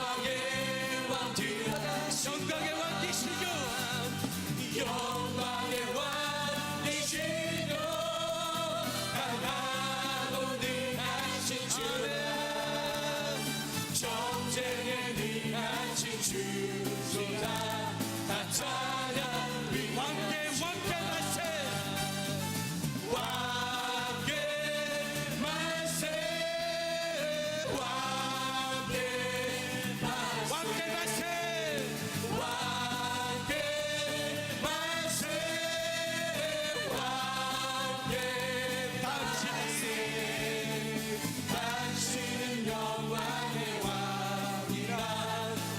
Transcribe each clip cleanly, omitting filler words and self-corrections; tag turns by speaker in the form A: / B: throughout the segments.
A: 영광의 왕 들어가시고
B: 영광의 왕 되시고
A: 영광의 왕 되시고 강하고 능하신 주 전쟁에 능하신 주소다 다 찬양
B: 왕께 만세
A: 왕께 만세 왕께 만세
B: 왕께 만세
A: 왕께 만세 왕께 당신은 영광의 왕이라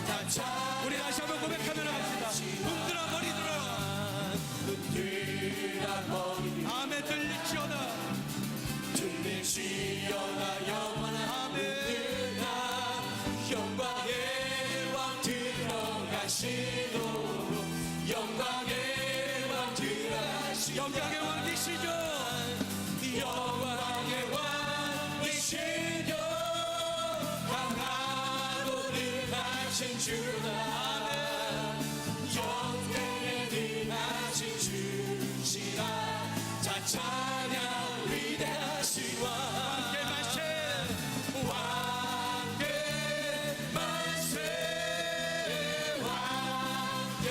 A: 다 찬양
B: 우리 다시 한번 고백하며 나갑시다. 눈들아 머리들아 아멘 들릴지어다
A: 들릴지어다 영원한
B: 아멘
A: 영광의 왕 들어가시도록 영광의 왕 들어가시도록
B: 영광의 왕 되시죠
A: 영광의 왕 되시죠 강하고 능하신 주다 영광에 능하신 주시라 자 찬양 위대하신 왕
B: 왕께 만세
A: 왕께 만세 왕께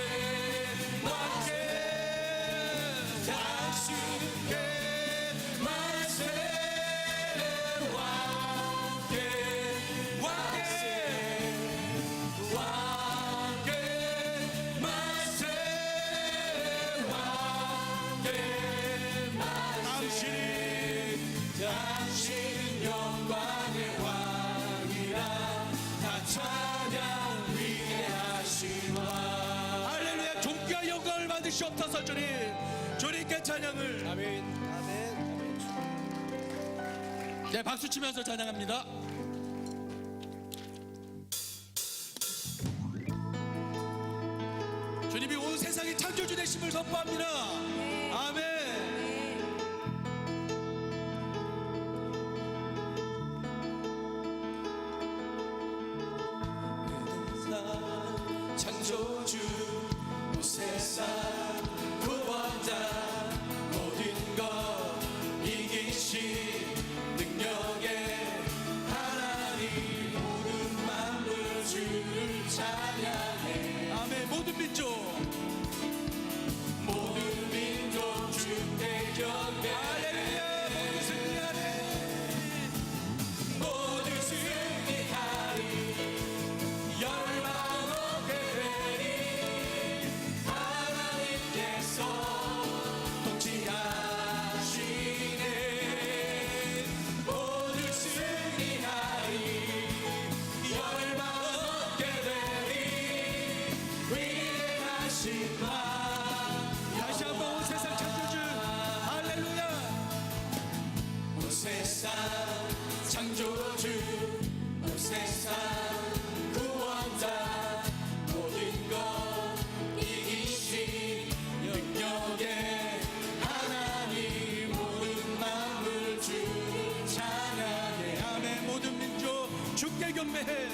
A: 만세 당신께 만세 왕께 만세 왕께 만세 왕께 만세 당신은 영광의 왕이라 다 찬양 위대하신 왕
B: 할렐루야 존귀와 영광을 받으시옵소서 주님께 찬양을 아멘 네 박수 치면서 찬양합니다. 주님이 온 세상의 창조주 되심을 선포합니다. 아멘.
A: 창조주 세상 구원자 모든 것 이기신 능력의 하나님 모든 만물 주를 찬양해
B: 아멘. 모든 민족
A: 모든 민족 주께 경배
B: 할렐루야 모두 승리하네
A: 모두 승리하리 열방 얻게 되리 하나님께서 통치하시네 모두 승리하리 열방 얻게 되리 위대하신 왕
B: 다시 한번 온 세상 창조주 할렐루야
A: 온 세상 창조주 온 세상 구원자 모든 것 이기신 능력의 하나님 모든 만물 주를 찬양해
B: 아멘. 모든 민족 주께 경배해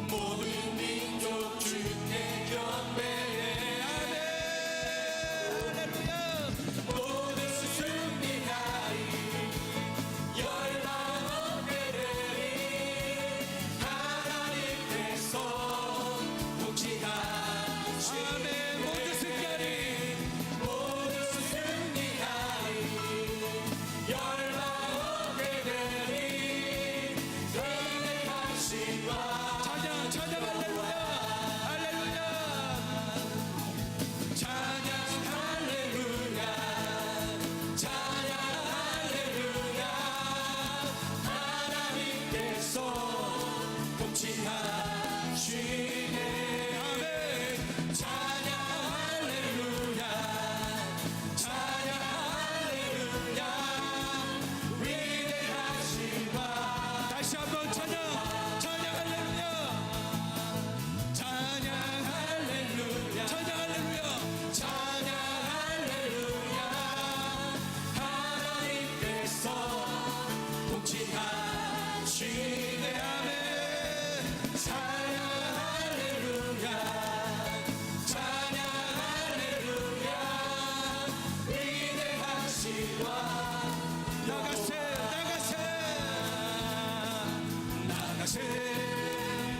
A: 모든 민족 주께 경배해
B: 할렐루야
A: 모두 승리하리 열방 얻게 되리 하나님께서 통치하시네
B: 아멘. 모두 승리하리
A: 모두 승리하리 열방 얻게 되리 위대하신 왕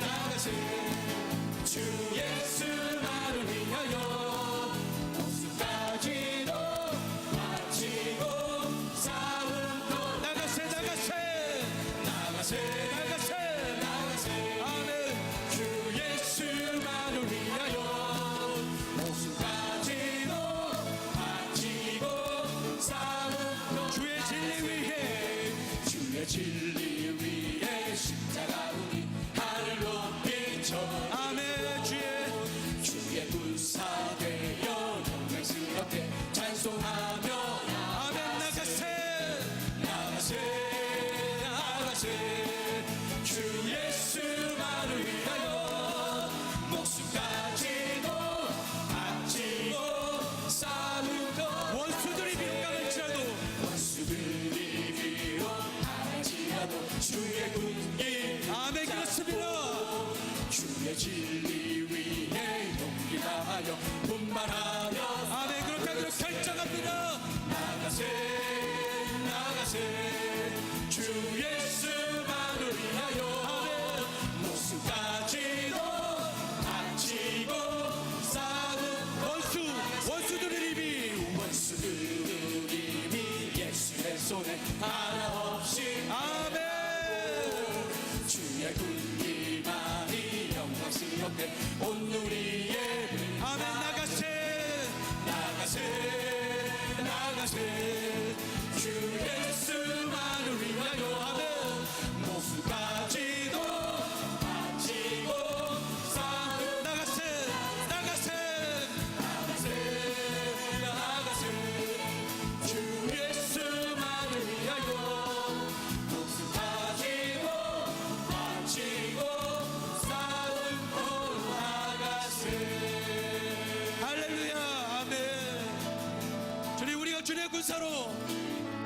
A: 나가세 주 예수만을 위하여 목숨까지도 바치고 싸움도
B: 나가세
A: 아멘 주 예수만을 위하여 목숨까지도 바치고 싸움도
B: 주의 진리 위해
A: 십자가우니 하늘 높이 쳐
B: 아멘
A: 주의 불사되어 영광스럽게 찬송하며
B: 아멘 나가세
A: 주 예수만을 위하여 목숨까지도 바치고 싸움도
B: 원수들이 비웃갈지라도
A: 원수들이 비롯할지라도 주의 군기
B: 아멘 그렇습니다
A: 주의 진리 위에 용기 다하여 분발하며
B: 아멘 그렇게 결정합니다
A: 나가세 주 예수만을 위하여 목숨까지도 바치고 싸움 원수들이 이미 예수의 손에 하나 없이
B: 아멘
A: 주의 군기만이 영광스럽게 온누리에
B: 아멘
A: 나가세 주 예수만을 위하여 아멘 목숨까지도 바치고 싸움 나가세 주 예수만을 위하여 목숨까지도 바치고 싸움으로 나가세
B: 할렐루야 아멘 주님 우리가 주님의 군사로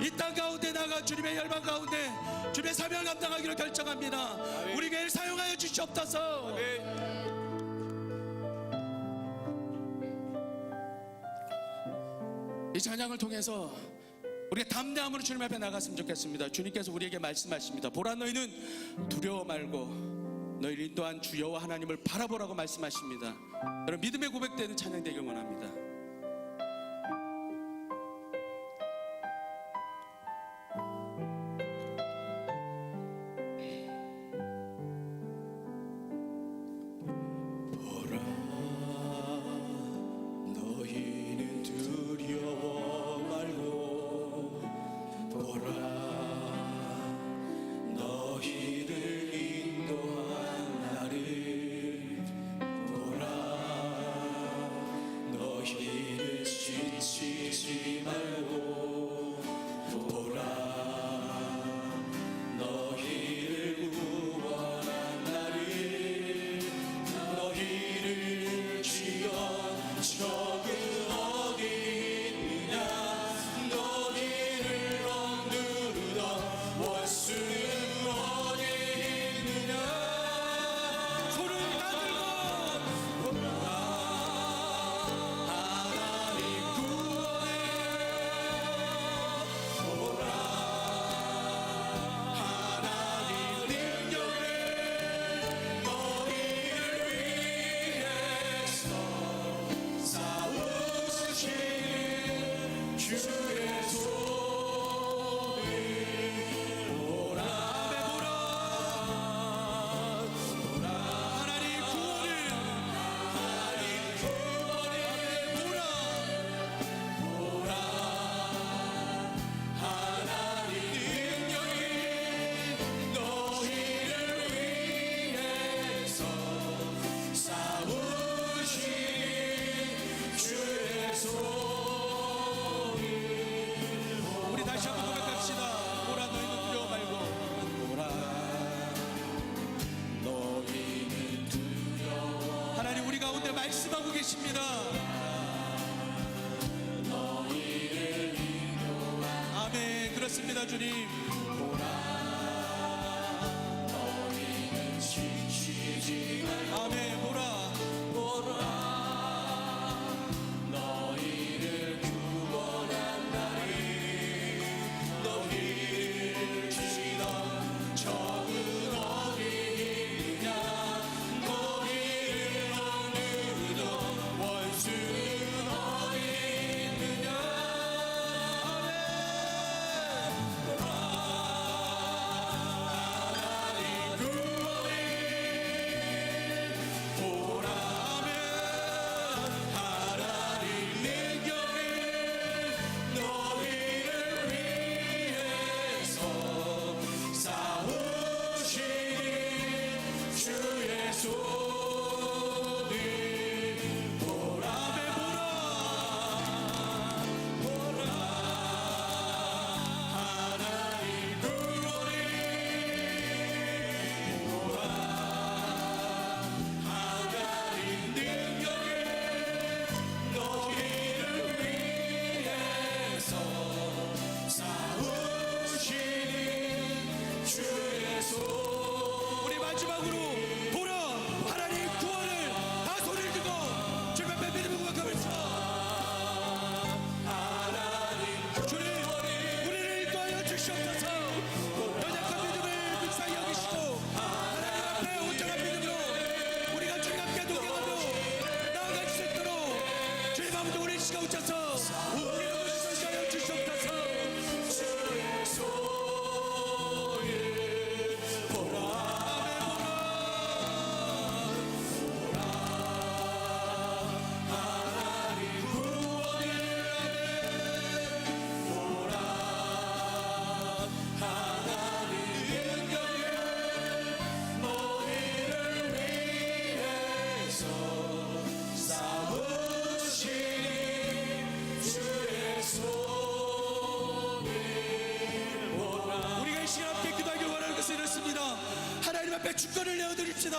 B: 이 땅 가운데 나가 주님의 열방 가운데 주님의 사명을 감당하기로 결정합니다 우리 교회를 사용하여 주시옵소서 이 찬양을 통해서 우리가 담대함으로 주님 앞에 나갔으면 좋겠습니다 주님께서 우리에게 말씀하십니다 보라 너희는 두려워 말고 너희를 인도한 주 여호와 하나님을 바라보라고 말씀하십니다 여러분 믿음의 고백되는 찬양 되길 원합니다
A: 너희는 두려워 말고 보라 너희를 인도한 나를 보라 너희는 지치지 말고 보라 너희를 구원한 나를 너희를 지어 적은 어디 있느냐 너희를 억누르던 원수는 어디 있느냐
B: 손을 다 들고
A: 하나님 구원해 보라 하나님 능력에 너희를 위해서 싸우시는 주의 손을 보라
B: 하나님 구원을
A: 하나님 능력이 너희를 위해서 싸우시는 주의 손을
B: 우리 다시 한번 고백합시다 보라 너희는 두려워 말고
A: 보라 너희는 두려워
B: 하나님 우리 가운데 말씀하고 계십니다 아멘 그렇습니다 주님
A: 지치지 말고
B: 아멘 보라
A: 너희를 구원한 나를 너희를 치던 적은 어디 손을 보라 하나님 구원의 하나님 능력의 너희를 위해서 싸우시는 주의 손
B: 우리 마지막으로 보라 하나님 구원을 다 소리를 들고 주님 앞에 믿음을 고백하면서 주님 우리를 인도하여 주시옵소서. 연약한 믿음을 불쌍히 여기시고 하나님 앞에 온전한 믿음으로 우리가 주님 함께 동행하며 나아갈 수 있도록 주님 아버지 우리 시간 오셔서 우리를 인도하여 주시옵소서.
A: 주의 손을 보라 하나님 구원의 보라 하나님 능력의 너희를 위해서 싸우시니 주의 손을 보라
B: 우리가 이 시간 함께 기도하길 원하는 것은 이렇습니다. 하나님 앞에 주권을 내어드립시다.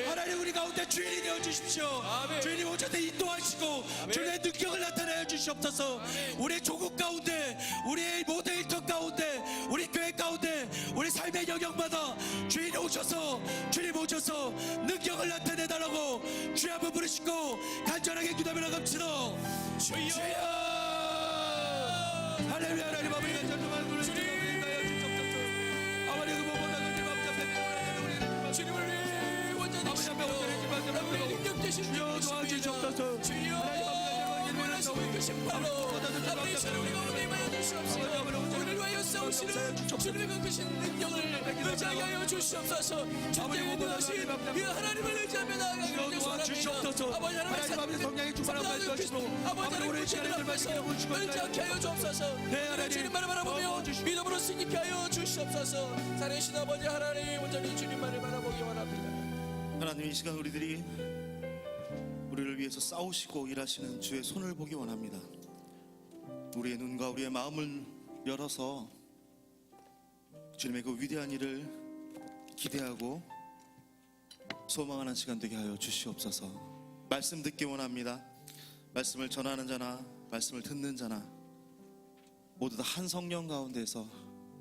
B: 하나님 우리 가운데 주인이 되어주십시오. 주인이 오셔서 인도하시고 주님의 능력을 나타내어 주시옵소서. 우리 조국 가운데 우리의 모든 일터 가운데 우리 교회 가운데 우리 삶의 영역마다 주인이 오셔서 주님 오셔서 능력을 나타내달라고 주여 한번 부르시고 간절하게 기도하며 나갑시다. 주여 할렐루야. 하나님 아버지 간절한 부르시고 아버지 그 무엇보다 주님 앞에
C: 주님을 위해
B: 아버지 앞에 온전해진
C: 우리 능력 되신
B: 주여 도와주시옵소서.
C: 주여 원하시고 계신 바로 아버지 시를 우리가 오늘 임하여 주시옵소서. 우리를 위하여 싸우시는 주님의 그 크신 능력을 의지하게 하여 주시옵소서. 전쟁에 하신 그 하나님을 의지하며 나아가기
B: 도와주시옵소서.
C: 아버지
B: 하나님 성령의 충만함을 가지시고
C: 아버지 하나님 구체를 앞에서 의지하게 하여 주옵소서.
B: 네, 하나님.
C: 주님만을 바라보며 믿음으로 승리케 하여 주시옵소서. 살아계신 아버지 하나님 온전히 주님만을 바라보기 원합니다.
D: 하나님 이 시간 우리들이 우리를 위해서 싸우시고 일하시는 주의 손을 보기 원합니다. 우리의 눈과 우리의 마음을 열어서 주님의 그 위대한 일을 기대하고 소망하는 시간 되게 하여 주시옵소서. 말씀 듣기 원합니다. 말씀을 전하는 자나 말씀을 듣는 자나 모두 다 한 성령 가운데서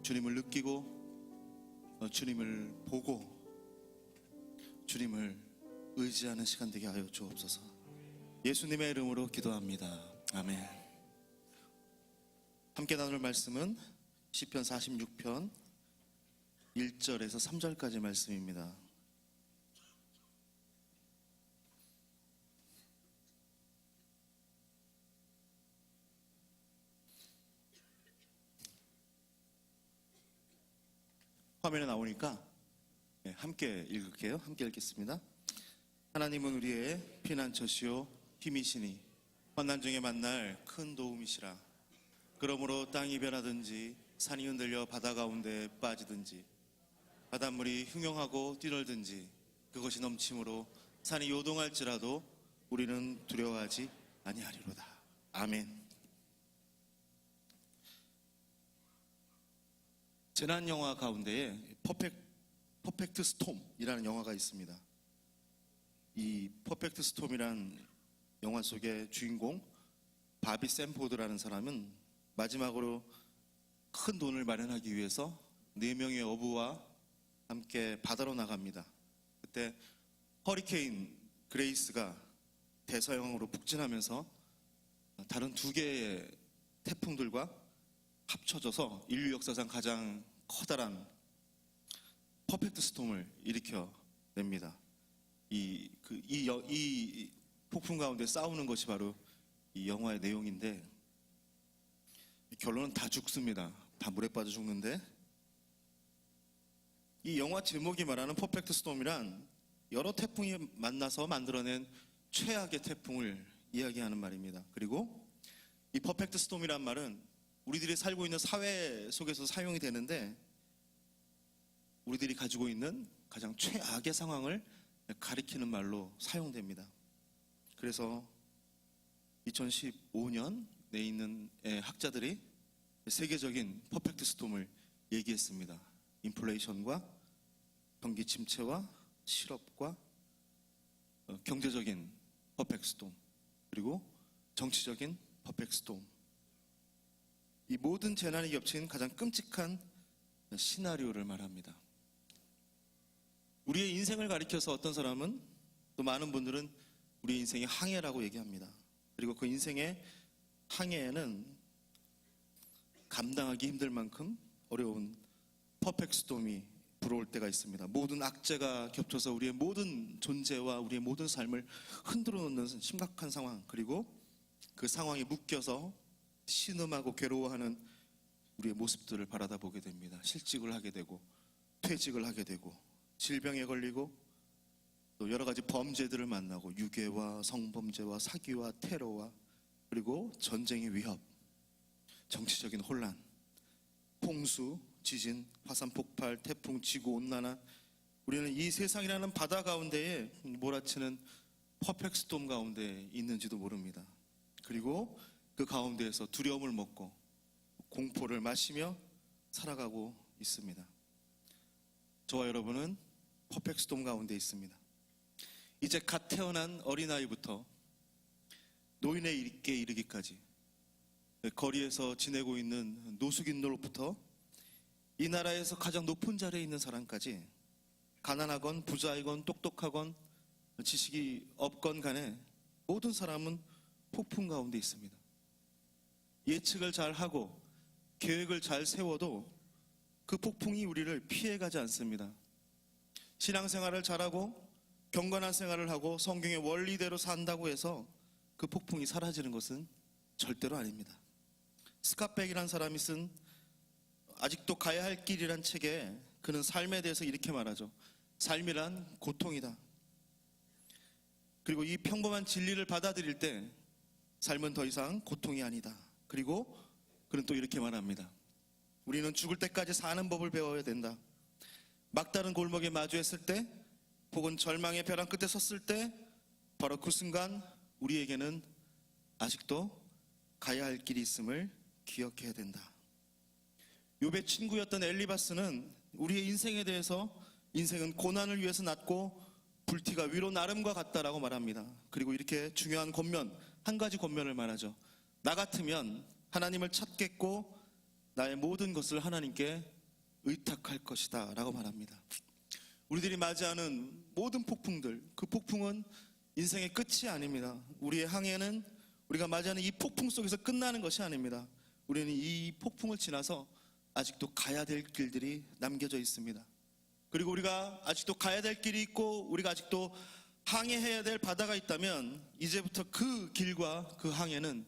D: 주님을 느끼고 주님을 보고 주님을 의지하는 시간 되게 하여 주옵소서. 예수님의 이름으로 기도합니다. 아멘. 함께 나눌 말씀은 시편 46편 1절에서 3절까지 말씀입니다. 화면에 나오니까 함께 읽을게요. 함께 읽겠습니다. 하나님은 우리의 피난처시요 힘이시니 환난 중에 만날 큰 도움이시라. 그러므로 땅이 변하든지 산이 흔들려 바다 가운데 빠지든지 바닷물이 흉용하고 뛰놀든지 그것이 넘침으로 산이 요동할지라도 우리는 두려워하지 아니하리로다. 아멘. 재난 영화 가운데에 퍼펙트 스톰이라는 영화가 있습니다. 이 퍼펙트 스톰이란 영화 속의 주인공 바비 샌포드라는 사람은 마지막으로 큰 돈을 마련하기 위해서 4명의 어부와 함께 바다로 나갑니다. 그때 허리케인 그레이스가 대서양으로 북진하면서 다른 2개의 태풍들과 합쳐져서 인류 역사상 가장 커다란 퍼펙트 스톰을 일으켜냅니다. 이 폭풍 가운데 싸우는 것이 바로 이 영화의 내용인데 결론은 다 죽습니다. 다 물에 빠져 죽는데 이 영화 제목이 말하는 퍼펙트 스톰이란 여러 태풍이 만나서 만들어낸 최악의 태풍을 이야기하는 말입니다. 그리고 이 퍼펙트 스톰이란 말은 우리들이 살고 있는 사회 속에서 사용이 되는데 우리들이 가지고 있는 가장 최악의 상황을 가리키는 말로 사용됩니다. 그래서 2015년 내 있는 학자들이 세계적인 퍼펙트 스톰을 얘기했습니다. 인플레이션과 경기 침체와 실업과 경제적인 퍼펙트 스톰, 그리고 정치적인 퍼펙트 스톰. 이 모든 재난이 겹친 가장 끔찍한 시나리오를 말합니다. 우리의 인생을 가리켜서 어떤 사람은, 또 많은 분들은 우리의 인생의 항해라고 얘기합니다. 그리고 그 인생의 항해에는 감당하기 힘들 만큼 어려운 퍼펙트 스톰이 불어올 때가 있습니다. 모든 악재가 겹쳐서 우리의 모든 존재와 우리의 모든 삶을 흔들어 놓는 심각한 상황, 그리고 그 상황에 묶여서 신음하고 괴로워하는 우리의 모습들을 바라다 보게 됩니다. 실직을 하게 되고, 퇴직을 하게 되고, 질병에 걸리고, 또 여러 가지 범죄들을 만나고, 유괴와 성범죄와 사기와 테러와, 그리고 전쟁의 위협, 정치적인 혼란, 홍수, 지진, 화산 폭발, 태풍, 지구온난화. 우리는 이 세상이라는 바다 가운데에 몰아치는 퍼펙트 스톰 가운데 있는지도 모릅니다. 그리고 그 가운데에서 두려움을 먹고 공포를 마시며 살아가고 있습니다. 저와 여러분은 퍼펙트 스톰 가운데 있습니다. 이제 갓 태어난 어린아이부터 노인에 이르기까지, 거리에서 지내고 있는 노숙인들로부터 이 나라에서 가장 높은 자리에 있는 사람까지, 가난하건 부자이건 똑똑하건 지식이 없건 간에 모든 사람은 폭풍 가운데 있습니다. 예측을 잘 하고 계획을 잘 세워도 그 폭풍이 우리를 피해가지 않습니다. 신앙생활을 잘하고 경건한 생활을 하고 성경의 원리대로 산다고 해서 그 폭풍이 사라지는 것은 절대로 아닙니다. 스캇백이라는 사람이 쓴 아직도 가야 할 길이란 책에 그는 삶에 대해서 이렇게 말하죠. 삶이란 고통이다. 그리고 이 평범한 진리를 받아들일 때 삶은 더 이상 고통이 아니다. 그리고 그는 또 이렇게 말합니다. 우리는 죽을 때까지 사는 법을 배워야 된다. 막다른 골목에 마주했을 때, 혹은 절망의 벼랑 끝에 섰을 때, 바로 그 순간 우리에게는 아직도 가야 할 길이 있음을 기억해야 된다. 욥의 친구였던 엘리바스는 우리의 인생에 대해서 인생은 고난을 위해서 났고 불티가 위로 나름과 같다라고 말합니다. 그리고 이렇게 중요한 권면, 한 가지 권면을 말하죠. 나 같으면 하나님을 찾겠고 나의 모든 것을 하나님께 의탁할 것이다 라고 말합니다. 우리들이 맞이하는 모든 폭풍들, 그 폭풍은 인생의 끝이 아닙니다. 우리의 항해는 우리가 맞이하는 이 폭풍 속에서 끝나는 것이 아닙니다. 우리는 이 폭풍을 지나서 아직도 가야 될 길들이 남겨져 있습니다. 그리고 우리가 아직도 가야 될 길이 있고 우리가 아직도 항해해야 될 바다가 있다면 이제부터 그 길과 그 항해는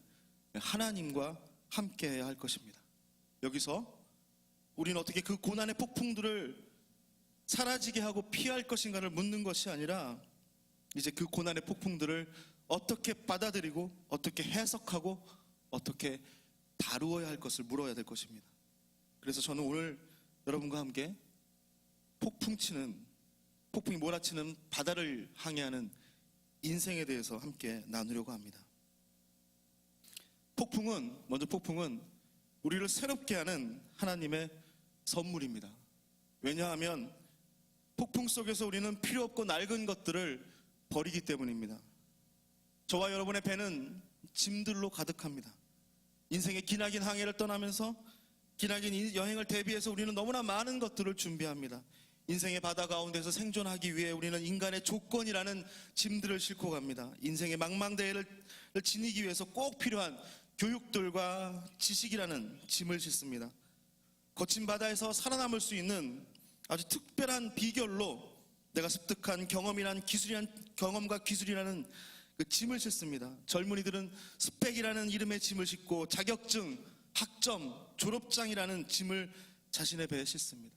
D: 하나님과 함께 해야 할 것입니다. 여기서 우리는 어떻게 그 고난의 폭풍들을 사라지게 하고 피할 것인가를 묻는 것이 아니라 이제 그 고난의 폭풍들을 어떻게 받아들이고 어떻게 해석하고 어떻게 다루어야 할 것을 물어야 될 것입니다. 그래서 저는 오늘 여러분과 함께 폭풍이 몰아치는 바다를 항해하는 인생에 대해서 함께 나누려고 합니다. 폭풍은 우리를 새롭게 하는 하나님의 선물입니다. 왜냐하면 폭풍 속에서 우리는 필요 없고 낡은 것들을 버리기 때문입니다. 저와 여러분의 배는 짐들로 가득합니다. 인생의 기나긴 항해를 떠나면서 기나긴 여행을 대비해서 우리는 너무나 많은 것들을 준비합니다. 인생의 바다 가운데서 생존하기 위해 우리는 인간의 조건이라는 짐들을 싣고 갑니다. 인생의 망망대해를 지니기 위해서 꼭 필요한 교육들과 지식이라는 짐을 싣습니다. 거친 바다에서 살아남을 수 있는 아주 특별한 비결로 내가 습득한 경험과 기술이라는 그 짐을 싣습니다. 젊은이들은 스펙이라는 이름의 짐을 싣고 자격증, 학점, 졸업장이라는 짐을 자신의 배에 싣습니다.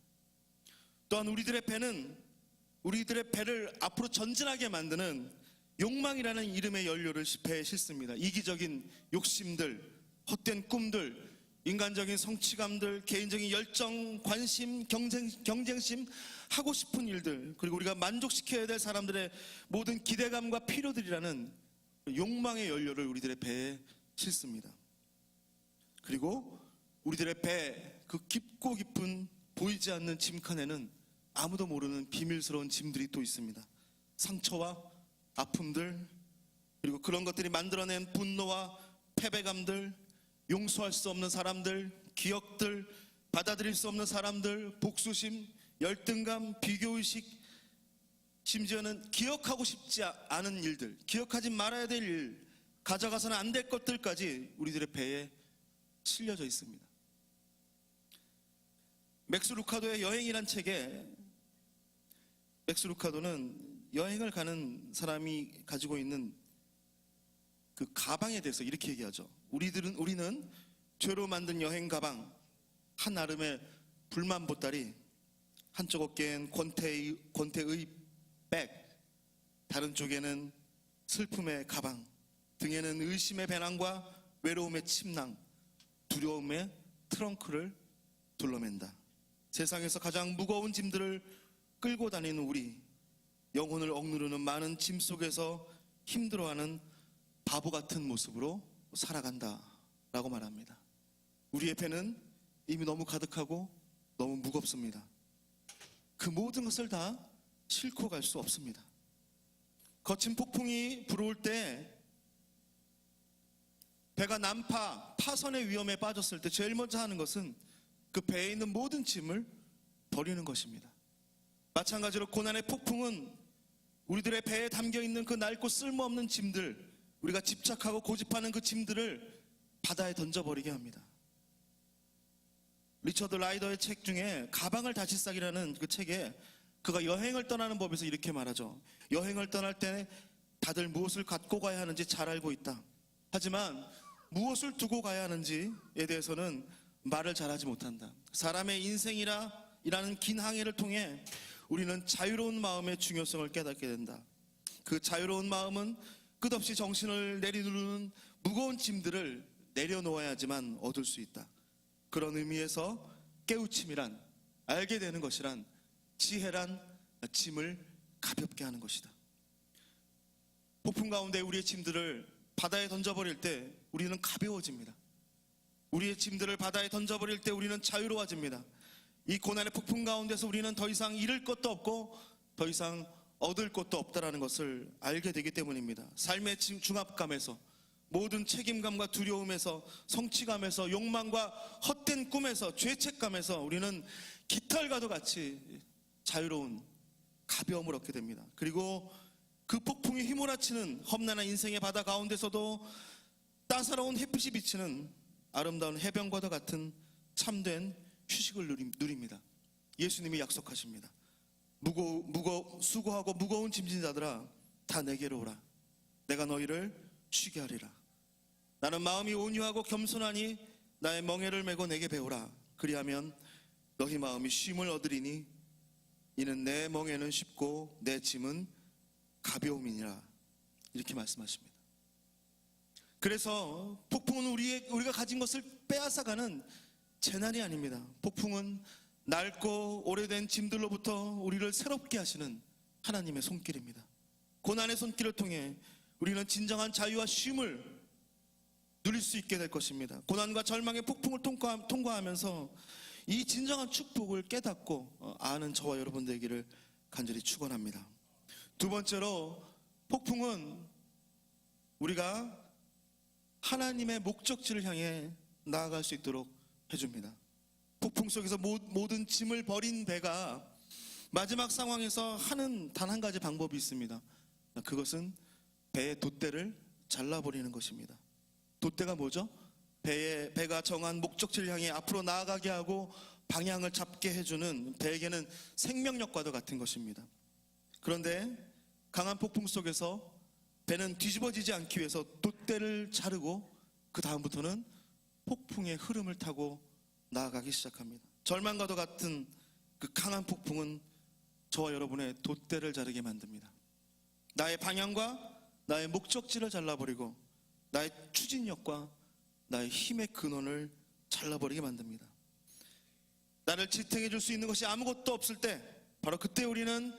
D: 또한 우리들의 배는 우리들의 배를 앞으로 전진하게 만드는 욕망이라는 이름의 연료를 배에 싣습니다. 이기적인 욕심들, 헛된 꿈들, 인간적인 성취감들, 개인적인 열정, 관심, 경쟁심, 하고 싶은 일들, 그리고 우리가 만족시켜야 될 사람들의 모든 기대감과 필요들이라는 욕망의 연료를 우리들의 배에 싣습니다. 그리고 우리들의 배, 그 깊고 깊은 보이지 않는 짐칸에는 아무도 모르는 비밀스러운 짐들이 또 있습니다. 상처와 아픔들, 그리고 그런 것들이 만들어낸 분노와 패배감들, 용서할 수 없는 사람들, 기억들, 받아들일 수 없는 사람들, 복수심, 열등감, 비교의식, 심지어는 기억하고 싶지 않은 일들, 기억하지 말아야 될 일, 가져가서는 안 될 것들까지 우리들의 배에 실려져 있습니다. 맥스 루카도의 여행이란 책에 맥스 루카도는 여행을 가는 사람이 가지고 있는 그 가방에 대해서 이렇게 얘기하죠. 우리는 죄로 만든 여행 가방, 한 나름의 불만 보따리, 한쪽 어깨엔 권태의 백, 다른 쪽에는 슬픔의 가방, 등에는 의심의 배낭과 외로움의 침낭, 두려움의 트렁크를 둘러맨다. 세상에서 가장 무거운 짐들을 끌고 다니는 우리, 영혼을 억누르는 많은 짐 속에서 힘들어하는 바보 같은 모습으로 살아간다 라고 말합니다. 우리의 배는 이미 너무 가득하고 너무 무겁습니다. 그 모든 것을 다 싣고 갈 수 없습니다. 거친 폭풍이 불어올 때, 배가 난파, 파선의 위험에 빠졌을 때 제일 먼저 하는 것은 그 배에 있는 모든 짐을 버리는 것입니다. 마찬가지로 고난의 폭풍은 우리들의 배에 담겨있는 그 낡고 쓸모없는 짐들, 우리가 집착하고 고집하는 그 짐들을 바다에 던져버리게 합니다. 리처드 라이더의 책 중에 가방을 다시 싸기라는 그 책에 그가 여행을 떠나는 법에서 이렇게 말하죠. 여행을 떠날 때 다들 무엇을 갖고 가야 하는지 잘 알고 있다. 하지만 무엇을 두고 가야 하는지에 대해서는 말을 잘하지 못한다. 사람의 인생이라는 긴 항해를 통해 우리는 자유로운 마음의 중요성을 깨닫게 된다. 그 자유로운 마음은 끝없이 정신을 내리누르는 무거운 짐들을 내려놓아야지만 얻을 수 있다. 그런 의미에서 깨우침이란, 알게 되는 것이란, 지혜란 짐을 가볍게 하는 것이다. 폭풍 가운데 우리의 짐들을 바다에 던져버릴 때 우리는 가벼워집니다. 우리의 짐들을 바다에 던져버릴 때 우리는 자유로워집니다. 이 고난의 폭풍 가운데서 우리는 더 이상 잃을 것도 없고 더 이상 얻을 것도 없다는 것을 알게 되기 때문입니다. 삶의 중압감에서, 모든 책임감과 두려움에서, 성취감에서, 욕망과 헛된 꿈에서, 죄책감에서 우리는 깃털과도 같이 자유로운 가벼움을 얻게 됩니다. 그리고 그 폭풍이 휘몰아치는 험난한 인생의 바다 가운데서도 따사로운 햇빛이 비치는 아름다운 해변과도 같은 참된 휴식을 누립니다. 예수님이 약속하십니다. 수고하고 무거운 짐진 자들아, 다 내게로 오라. 내가 너희를 쉬게 하리라. 나는 마음이 온유하고 겸손하니 나의 멍에를 메고 내게 배우라. 그리하면 너희 마음이 쉼을 얻으리니 이는 내 멍에는 쉽고 내 짐은 가벼움이니라. 이렇게 말씀하십니다. 그래서 폭풍은 우리가 가진 것을 빼앗아가는 재난이 아닙니다. 폭풍은 낡고 오래된 짐들로부터 우리를 새롭게 하시는 하나님의 손길입니다. 고난의 손길을 통해 우리는 진정한 자유와 쉼을 누릴 수 있게 될 것입니다. 고난과 절망의 폭풍을 통과하면서 이 진정한 축복을 깨닫고 아는 저와 여러분 되기를 간절히 축원합니다. 두 번째로, 폭풍은 우리가 하나님의 목적지를 향해 나아갈 수 있도록 해줍니다. 폭풍 속에서 모든 짐을 버린 배가 마지막 상황에서 하는 단 한 가지 방법이 있습니다. 그것은 배의 돛대를 잘라버리는 것입니다. 돛대가 뭐죠? 배가 정한 목적지를 향해 앞으로 나아가게 하고 방향을 잡게 해주는 배에게는 생명력과도 같은 것입니다. 그런데 강한 폭풍 속에서 배는 뒤집어지지 않기 위해서 돛대를 자르고 그 다음부터는 폭풍의 흐름을 타고 나아가기 시작합니다. 절망과도 같은 그 강한 폭풍은 저와 여러분의 돛대를 자르게 만듭니다. 나의 방향과 나의 목적지를 잘라버리고 나의 추진력과 나의 힘의 근원을 잘라버리게 만듭니다. 나를 지탱해 줄 수 있는 것이 아무것도 없을 때 바로 그때 우리는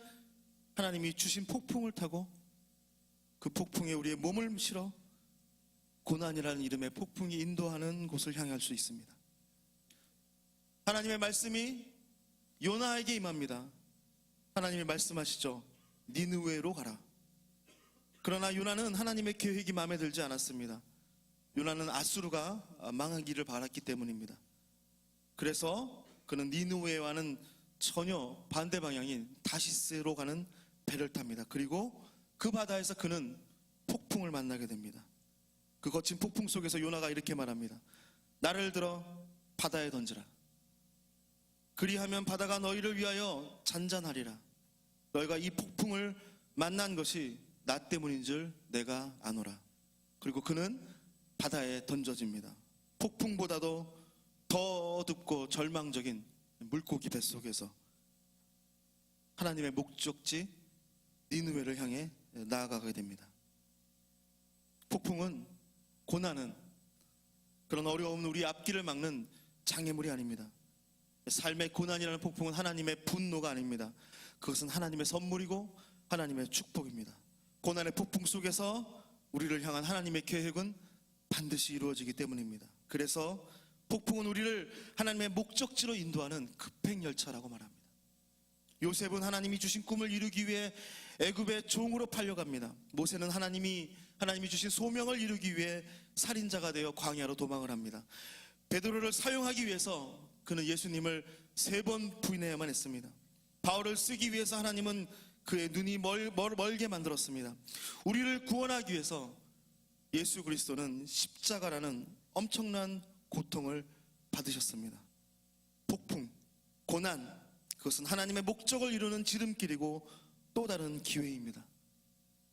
D: 하나님이 주신 폭풍을 타고 그 폭풍에 우리의 몸을 실어 고난이라는 이름의 폭풍이 인도하는 곳을 향할 수 있습니다. 하나님의 말씀이 요나에게 임합니다. 하나님이 말씀하시죠. 니느웨로 가라. 그러나 요나는 하나님의 계획이 마음에 들지 않았습니다. 요나는 아수르가 망하기를 바랐기 때문입니다. 그래서 그는 니느웨와는 전혀 반대 방향인 다시스로 가는 배를 탑니다. 그리고 그 바다에서 그는 폭풍을 만나게 됩니다. 그 거친 폭풍 속에서 요나가 이렇게 말합니다. 나를 들어 바다에 던지라. 그리하면 바다가 너희를 위하여 잔잔하리라. 너희가 이 폭풍을 만난 것이 나 때문인 줄 내가 아노라. 그리고 그는 바다에 던져집니다. 폭풍보다도 더 어둡고 절망적인 물고기 뱃속에서 하나님의 목적지 니느웨를 향해 나아가게 됩니다. 폭풍은, 고난은 그런 어려운 우리 앞길을 막는 장애물이 아닙니다. 삶의 고난이라는 폭풍은 하나님의 분노가 아닙니다. 그것은 하나님의 선물이고 하나님의 축복입니다. 고난의 폭풍 속에서 우리를 향한 하나님의 계획은 반드시 이루어지기 때문입니다. 그래서 폭풍은 우리를 하나님의 목적지로 인도하는 급행열차라고 말합니다. 요셉은 하나님이 주신 꿈을 이루기 위해 애굽의 종으로 팔려갑니다. 모세는 하나님이 주신 소명을 이루기 위해 살인자가 되어 광야로 도망을 합니다. 베드로를 사용하기 위해서 그는 예수님을 3번 부인해야만 했습니다. 바울을 쓰기 위해서 하나님은 그의 눈이 멀게 만들었습니다. 우리를 구원하기 위해서 예수 그리스도는 십자가라는 엄청난 고통을 받으셨습니다. 폭풍, 고난, 그것은 하나님의 목적을 이루는 지름길이고 또 다른 기회입니다.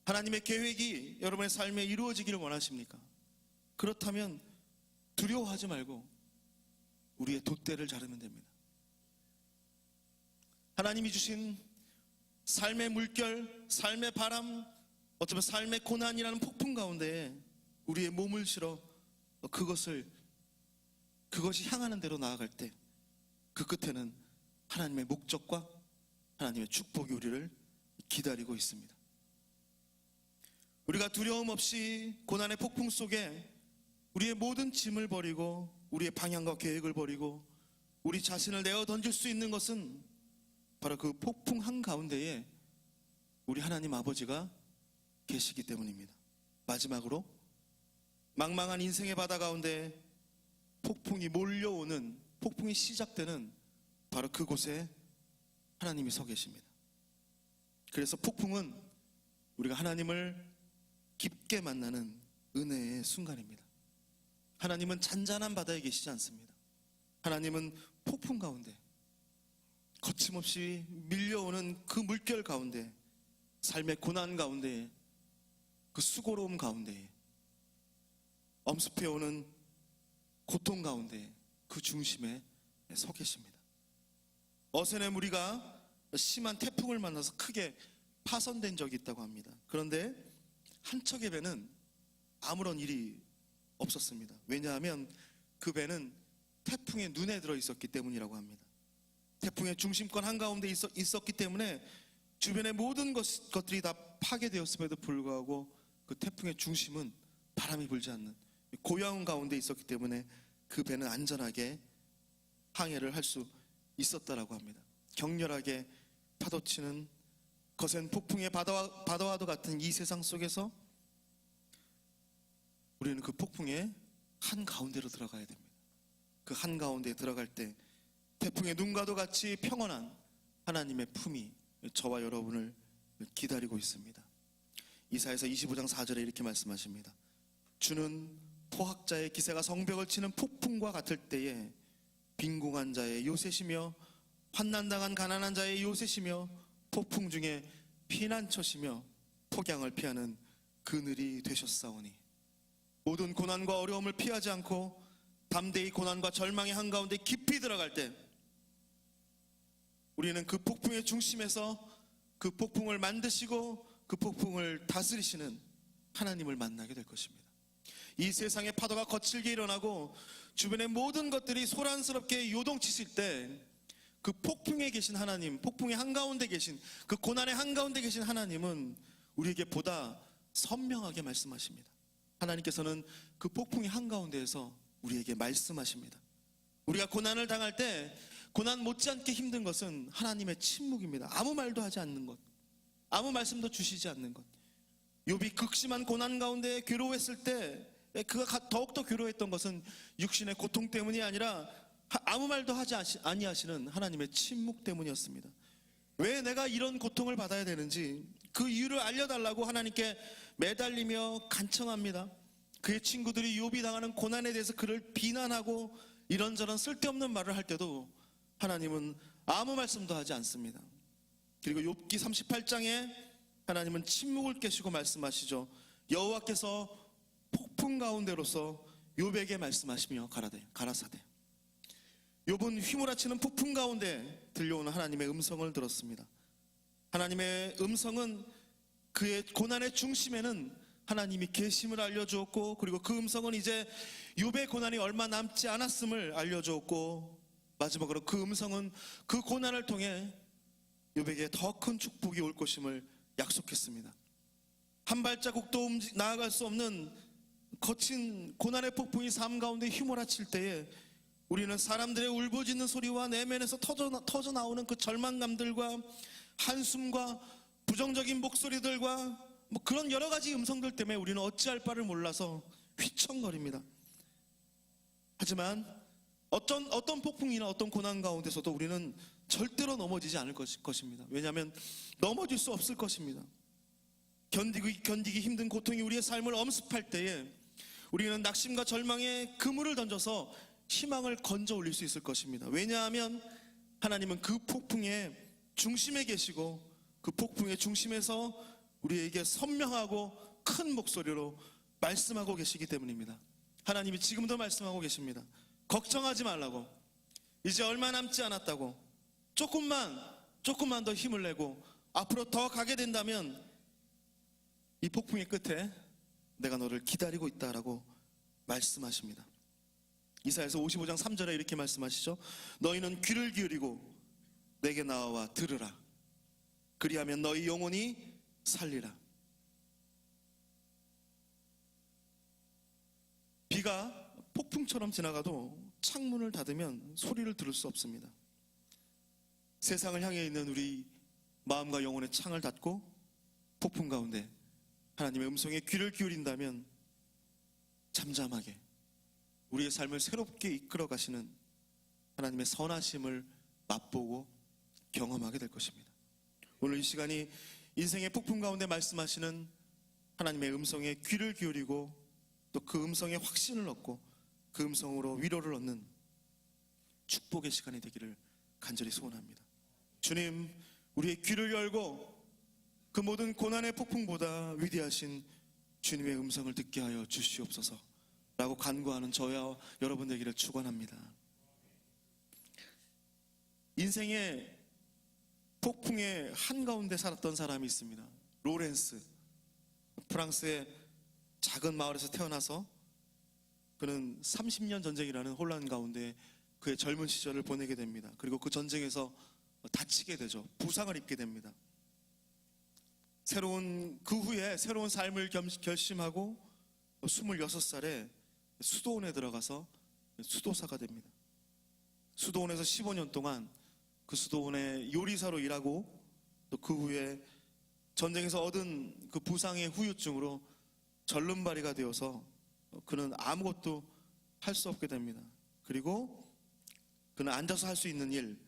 D: 하나님의 계획이 여러분의 삶에 이루어지기를 원하십니까? 그렇다면 두려워하지 말고 우리의 돛대를 자르면 됩니다. 하나님이 주신 삶의 물결, 삶의 바람, 어쩌면 삶의 고난이라는 폭풍 가운데 우리의 몸을 실어 그것이 향하는 대로 나아갈 때 그 끝에는 하나님의 목적과 하나님의 축복이 우리를 기다리고 있습니다. 우리가 두려움 없이 고난의 폭풍 속에 우리의 모든 짐을 버리고 우리의 방향과 계획을 버리고 우리 자신을 내어 던질 수 있는 것은 바로 그 폭풍 한가운데에 우리 하나님 아버지가 계시기 때문입니다. 마지막으로 망망한 인생의 바다 가운데 폭풍이 몰려오는, 폭풍이 시작되는 바로 그곳에 하나님이 서 계십니다. 그래서 폭풍은 우리가 하나님을 깊게 만나는 은혜의 순간입니다. 하나님은 잔잔한 바다에 계시지 않습니다. 하나님은 폭풍 가운데, 거침없이 밀려오는 그 물결 가운데, 삶의 고난 가운데, 그 수고로움 가운데, 엄습해오는 고통 가운데 그 중심에 서 계십니다. 어선의 무리가 심한 태풍을 만나서 크게 파손된 적이 있다고 합니다. 그런데 한 척의 배는 아무런 일이 없었습니다. 왜냐하면 그 배는 태풍의 눈에 들어 있었기 때문이라고 합니다. 태풍의 중심권 한가운데 있었기 때문에 주변의 모든 것들이 다 파괴되었음에도 불구하고 그 태풍의 중심은 바람이 불지 않는 고요한 가운데 있었기 때문에 그 배는 안전하게 항해를 할 수 있었다라고 합니다. 격렬하게 파도치는 거센 폭풍의 바다와도 같은 이 세상 속에서 우리는 그 폭풍의 한가운데로 들어가야 됩니다. 그 한가운데에 들어갈 때 태풍의 눈과도 같이 평온한 하나님의 품이 저와 여러분을 기다리고 있습니다. 이사야서 25장 4절에 이렇게 말씀하십니다. 주는 포학자의 기세가 성벽을 치는 폭풍과 같을 때에 빈궁한 자의 요새시며 환난당한 가난한 자의 요새시며 폭풍 중에 피난처시며 폭양을 피하는 그늘이 되셨사오니 모든 고난과 어려움을 피하지 않고 담대히 고난과 절망의 한가운데 깊이 들어갈 때 우리는 그 폭풍의 중심에서 그 폭풍을 만드시고 그 폭풍을 다스리시는 하나님을 만나게 될 것입니다. 이 세상의 파도가 거칠게 일어나고 주변의 모든 것들이 소란스럽게 요동치실 때 그 폭풍에 계신 하나님, 폭풍의 한가운데 계신, 그 고난의 한가운데 계신 하나님은 우리에게 보다 선명하게 말씀하십니다. 하나님께서는 그 폭풍의 한가운데에서 우리에게 말씀하십니다. 우리가 고난을 당할 때 고난 못지않게 힘든 것은 하나님의 침묵입니다. 아무 말도 하지 않는 것, 아무 말씀도 주시지 않는 것. 욥이 극심한 고난 가운데 괴로워했을 때 그가 더욱더 괴로워했던 것은 육신의 고통 때문이 아니라 아무 말도 하지 아니하시는 하나님의 침묵 때문이었습니다. 왜 내가 이런 고통을 받아야 되는지 그 이유를 알려달라고 하나님께 매달리며 간청합니다. 그의 친구들이 욥이 당하는 고난에 대해서 그를 비난하고 이런저런 쓸데없는 말을 할 때도 하나님은 아무 말씀도 하지 않습니다. 그리고 욥기 38장에 하나님은 침묵을 깨시고 말씀하시죠. 여호와께서 폭풍 가운데로서 욥에게 말씀하시며 가라사대. 욥은 휘몰아치는 폭풍 가운데 들려오는 하나님의 음성을 들었습니다. 하나님의 음성은 그의 고난의 중심에는 하나님이 계심을 알려주었고, 그리고 그 음성은 이제 욥의 고난이 얼마 남지 않았음을 알려주었고, 마지막으로 그 음성은 그 고난을 통해 욥에게 더 큰 축복이 올 것임을 약속했습니다. 한 발자국도 나아갈 수 없는 거친 고난의 폭풍이 삶 가운데 휘몰아칠 때에 우리는 사람들의 울부짖는 소리와 내면에서 터져 나오는 그 절망감들과 한숨과 부정적인 목소리들과 그런 여러 가지 음성들 때문에 우리는 어찌할 바를 몰라서 휘청거립니다. 하지만 어떤 폭풍이나 어떤 고난 가운데서도 우리는 절대로 넘어지지 않을 것입니다. 왜냐하면 넘어질 수 없을 것입니다. 견디기 힘든 고통이 우리의 삶을 엄습할 때에 우리는 낙심과 절망에 그물을 던져서 희망을 건져 올릴 수 있을 것입니다. 왜냐하면 하나님은 그 폭풍의 중심에 계시고 그 폭풍의 중심에서 우리에게 선명하고 큰 목소리로 말씀하고 계시기 때문입니다. 하나님이 지금도 말씀하고 계십니다. 걱정하지 말라고, 이제 얼마 남지 않았다고, 조금만 더 힘을 내고 앞으로 더 가게 된다면 이 폭풍의 끝에 내가 너를 기다리고 있다라고 말씀하십니다. 이사야서 55장 3절에 이렇게 말씀하시죠. 너희는 귀를 기울이고 내게 나와 들으라. 그리하면 너희 영혼이 살리라. 비가 폭풍처럼 지나가도 창문을 닫으면 소리를 들을 수 없습니다. 세상을 향해 있는 우리 마음과 영혼의 창을 닫고 폭풍 가운데 하나님의 음성에 귀를 기울인다면 잠잠하게 우리의 삶을 새롭게 이끌어 가시는 하나님의 선하심을 맛보고 경험하게 될 것입니다. 오늘 이 시간이 인생의 폭풍 가운데 말씀하시는 하나님의 음성에 귀를 기울이고 또 그 음성에 확신을 얻고 그 음성으로 위로를 얻는 축복의 시간이 되기를 간절히 소원합니다. 주님, 우리의 귀를 열고 그 모든 고난의 폭풍보다 위대하신 주님의 음성을 듣게 하여 주시옵소서 라고 간구하는 저와 여러분 되기를 축원합니다. 인생의 폭풍의 한가운데 살았던 사람이 있습니다. 로렌스. 프랑스의 작은 마을에서 태어나서 그는 30년 전쟁이라는 혼란 가운데 그의 젊은 시절을 보내게 됩니다. 그리고 그 전쟁에서 다치게 되죠. 부상을 입게 됩니다. 그 후에 새로운 삶을 결심하고 26살에 수도원에 들어가서 수도사가 됩니다. 수도원에서 15년 동안 그 수도원의 요리사로 일하고 또 그 후에 전쟁에서 얻은 그 부상의 후유증으로 절름발이가 되어서 그는 아무것도 할 수 없게 됩니다. 그리고 그는 앉아서 할 수 있는 일,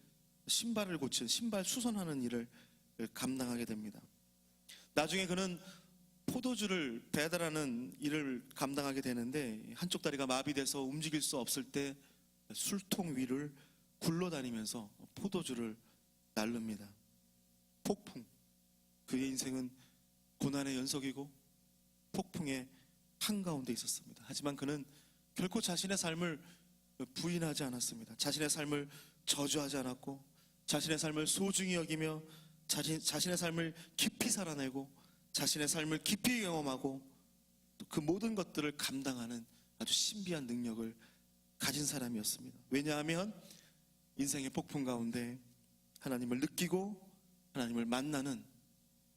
D: 신발을 고치는, 신발 수선하는 일을 감당하게 됩니다. 나중에 그는 포도주를 배달하는 일을 감당하게 되는데 한쪽 다리가 마비돼서 움직일 수 없을 때 술통 위를 굴러다니면서 포도주를 나릅니다. 폭풍. 그의 인생은 고난의 연속이고 폭풍의 한가운데 있었습니다. 하지만 그는 결코 자신의 삶을 부인하지 않았습니다. 자신의 삶을 저주하지 않았고 자신의 삶을 소중히 여기며 자신의 삶을 깊이 살아내고 자신의 삶을 깊이 경험하고 또 그 모든 것들을 감당하는 아주 신비한 능력을 가진 사람이었습니다. 왜냐하면 인생의 폭풍 가운데 하나님을 느끼고 하나님을 만나는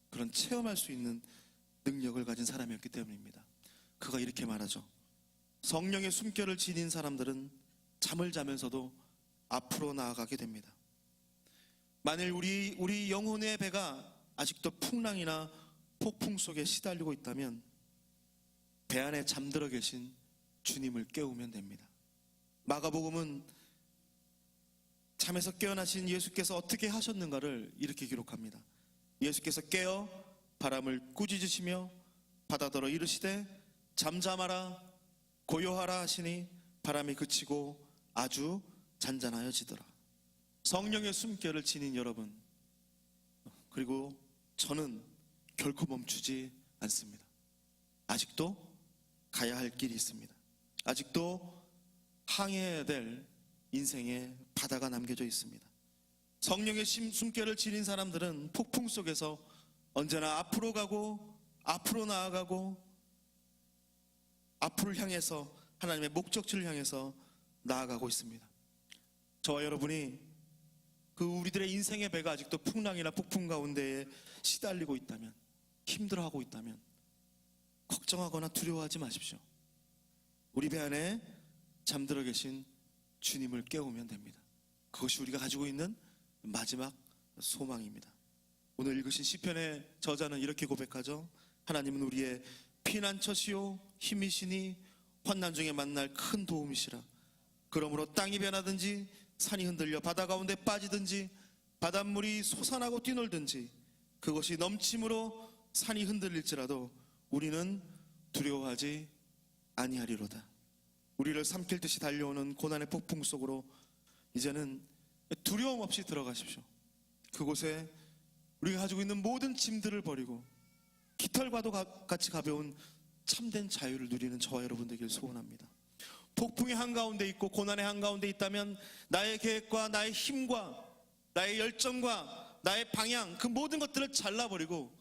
D: 그런 체험할 수 있는 능력을 가진 사람이었기 때문입니다. 그가 이렇게 말하죠. 성령의 숨결을 지닌 사람들은 잠을 자면서도 앞으로 나아가게 됩니다. 만일 우리 영혼의 배가 아직도 풍랑이나 폭풍 속에 시달리고 있다면 배 안에 잠들어 계신 주님을 깨우면 됩니다. 마가복음은 잠에서 깨어나신 예수께서 어떻게 하셨는가를 이렇게 기록합니다. 예수께서 깨어 바람을 꾸짖으시며 바다더러 이르시되 잠잠하라 고요하라 하시니 바람이 그치고 아주 잔잔하여지더라. 성령의 숨결을 지닌 여러분, 그리고 저는 결코 멈추지 않습니다. 아직도 가야 할 길이 있습니다. 아직도 항해해야 될 인생의 바다가 남겨져 있습니다. 성령의 숨결을 지닌 사람들은 폭풍 속에서 언제나 앞으로 가고 앞으로 나아가고 앞을 향해서 하나님의 목적지를 향해서 나아가고 있습니다. 저와 여러분이 그 우리들의 인생의 배가 아직도 풍랑이나 폭풍 가운데에 시달리고 있다면, 힘들어하고 있다면 걱정하거나 두려워하지 마십시오. 우리 배 안에 잠들어 계신 주님을 깨우면 됩니다. 그것이 우리가 가지고 있는 마지막 소망입니다. 오늘 읽으신 시편의 저자는 이렇게 고백하죠. 하나님은 우리의 피난처시요 힘이시니 환난 중에 만날 큰 도움이시라. 그러므로 땅이 변하든지 산이 흔들려 바다 가운데 빠지든지 바닷물이 솟아나고 뛰놀든지 그것이 넘침으로 산이 흔들릴지라도 우리는 두려워하지 아니하리로다. 우리를 삼킬 듯이 달려오는 고난의 폭풍 속으로 이제는 두려움 없이 들어가십시오. 그곳에 우리가 가지고 있는 모든 짐들을 버리고 깃털과도 같이 가벼운 참된 자유를 누리는 저와 여러분 되길 소원합니다. 폭풍의 한가운데 있고 고난의 한가운데 있다면 나의 계획과 나의 힘과 나의 열정과 나의 방향, 그 모든 것들을 잘라버리고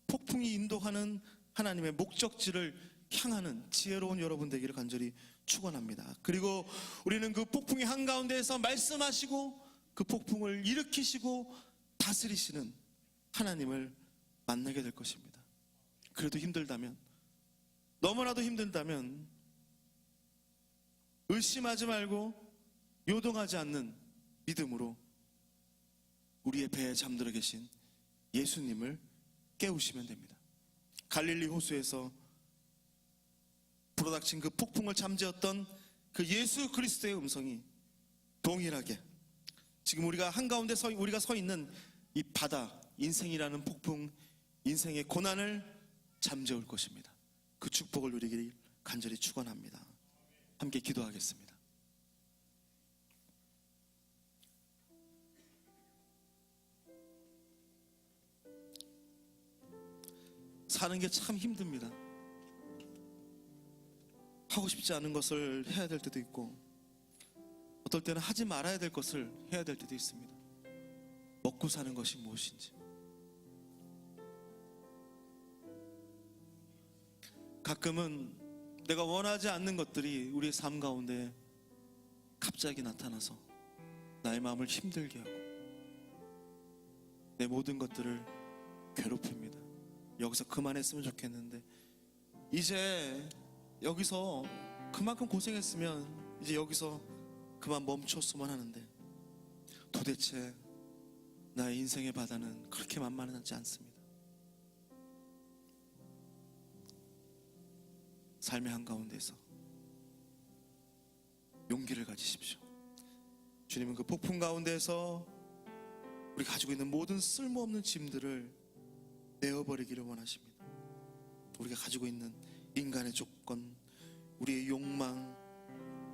D: 폭풍이 인도하는 하나님의 목적지를 향하는 지혜로운 여러분 되기를 간절히 축원합니다. 그리고 우리는 그 폭풍의 한가운데에서 말씀하시고 그 폭풍을 일으키시고 다스리시는 하나님을 만나게 될 것입니다. 그래도 힘들다면, 너무나도 힘든다면 의심하지 말고 요동하지 않는 믿음으로 우리의 배에 잠들어 계신 예수님을 깨우시면 됩니다. 갈릴리 호수에서 불어닥친 그 폭풍을 잠재웠던 그 예수 그리스도의 음성이 동일하게 지금 우리가 한가운데 우리가 서 있는 이 바다, 인생이라는 폭풍, 인생의 고난을 잠재울 것입니다. 그 축복을 누리기를 간절히 축원합니다. 함께 기도하겠습니다. 사는 게 참 힘듭니다. 하고 싶지 않은 것을 해야 될 때도 있고 어떨 때는 하지 말아야 될 것을 해야 될 때도 있습니다. 먹고 사는 것이 무엇인지, 가끔은 내가 원하지 않는 것들이 우리의 삶 가운데 갑자기 나타나서 나의 마음을 힘들게 하고 내 모든 것들을 괴롭힙니다. 여기서 그만했으면 좋겠는데, 이제 여기서 그만큼 고생했으면 이제 여기서 그만 멈췄으면 하는데, 도대체 나의 인생의 바다는 그렇게 만만하지 않습니다. 삶의 한가운데서 용기를 가지십시오. 주님은 그 폭풍 가운데서 우리 가지고 있는 모든 쓸모없는 짐들을 내어버리기를 원하십니다. 우리가 가지고 있는 인간의 조건, 우리의 욕망,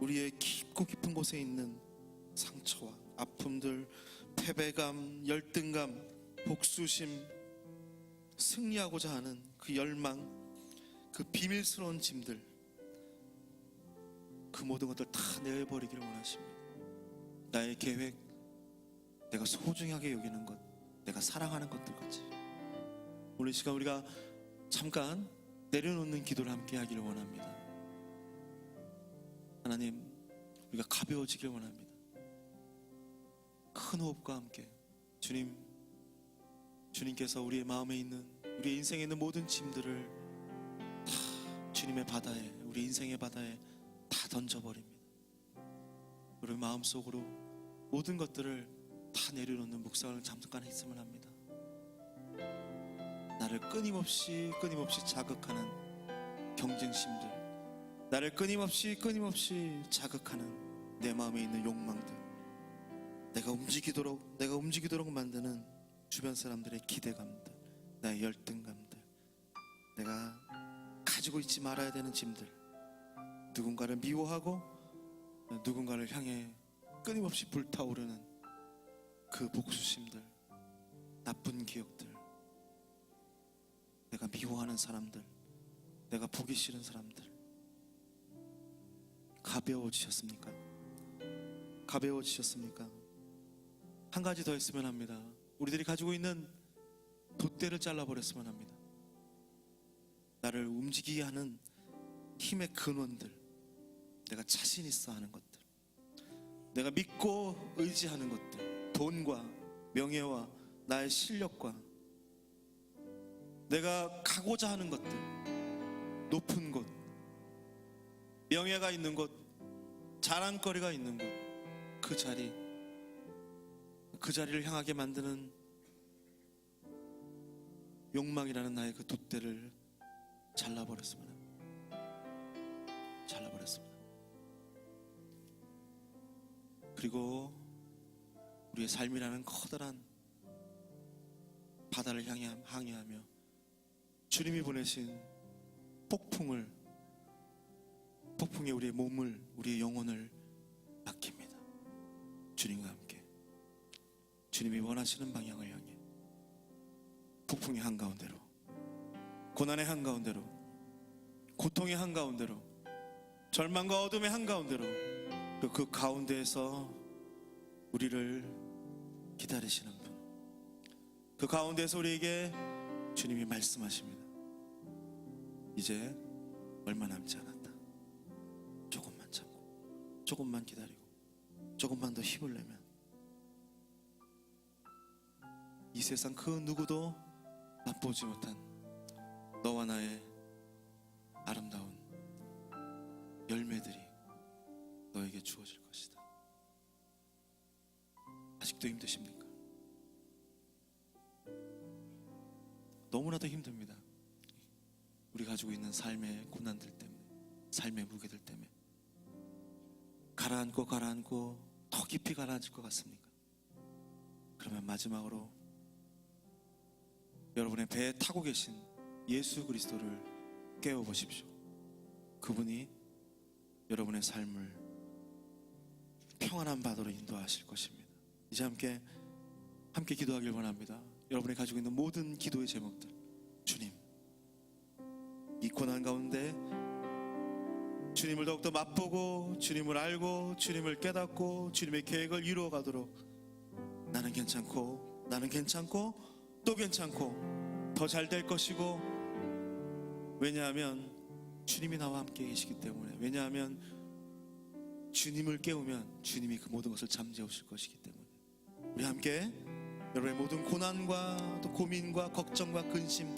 D: 우리의 깊고 깊은 곳에 있는 상처와 아픔들, 패배감, 열등감, 복수심, 승리하고자 하는 그 열망, 그 비밀스러운 짐들, 그 모든 것들 다 내어버리기를 원하십니다. 나의 계획, 내가 소중하게 여기는 것, 내가 사랑하는 것들까지. 오늘 이 시간 우리가 잠깐 내려놓는 기도를 함께 하기를 원합니다. 하나님, 우리가 가벼워지길 원합니다. 큰 호흡과 함께 주님께서 우리의 마음에 있는, 우리의 인생에 있는 모든 짐들을 다 주님의 바다에, 우리 인생의 바다에 다 던져버립니다. 우리 마음속으로 모든 것들을 다 내려놓는 묵상을 잠깐 했으면 합니다. 나를 끊임없이 자극하는 경쟁심들, 나를 끊임없이 자극하는 내 마음에 있는 욕망들, 내가 움직이도록 만드는 주변 사람들의 기대감들, 나의 열등감들, 내가 가지고 있지 말아야 되는 짐들, 누군가를 미워하고 누군가를 향해 끊임없이 불타오르는 그 복수심들, 나쁜 기억들, 내가 미워하는 사람들, 내가 보기 싫은 사람들, 가벼워지셨습니까? 가벼워지셨습니까? 한 가지 더 했으면 합니다. 우리들이 가지고 있는 돛대를 잘라버렸으면 합니다. 나를 움직이게 하는 힘의 근원들, 내가 자신 있어 하는 것들, 내가 믿고 의지하는 것들, 돈과 명예와 나의 실력과 내가 가고자 하는 것들, 높은 곳, 명예가 있는 곳, 자랑거리가 있는 곳, 그 자리를 향하게 만드는 욕망이라는 나의 그 돛대를 잘라버렸습니다. 그리고 우리의 삶이라는 커다란 바다를 항해하며 주님이 보내신 폭풍에 우리의 몸을, 우리의 영혼을 맡깁니다. 주님과 함께 주님이 원하시는 방향을 향해 폭풍의 한가운데로, 고난의 한가운데로, 고통의 한가운데로, 절망과 어둠의 한가운데로, 그 가운데에서 우리를 기다리시는 분, 그 가운데에서 우리에게 주님이 말씀하십니다. 이제 얼마 남지 않았다. 조금만 참고, 조금만 기다리고, 조금만 더 힘을 내면 이 세상 그 누구도 맛보지 못한 너와 나의 아름다운 열매들이 너에게 주어질 것이다. 아직도 힘드십니까? 너무나도 힘듭니다. 우리 가지고 있는 삶의 고난들 때문에, 삶의 무게들 때문에 가라앉고 더 깊이 가라앉을 것 같습니까? 그러면 마지막으로 여러분의 배에 타고 계신 예수 그리스도를 깨워보십시오. 그분이 여러분의 삶을 평안한 바다로 인도하실 것입니다. 이제 함께 기도하길 원합니다. 여러분이 가지고 있는 모든 기도의 제목들, 주님, 이 고난 가운데 주님을 더욱더 맛보고, 주님을 알고, 주님을 깨닫고, 주님의 계획을 이루어가도록 나는 괜찮고 또 괜찮고 더 잘 될 것이고, 왜냐하면 주님이 나와 함께 계시기 때문에, 왜냐하면 주님을 깨우면 주님이 그 모든 것을 잠재우실 것이기 때문에, 우리 함께 여러분의 모든 고난과 또 고민과 걱정과 근심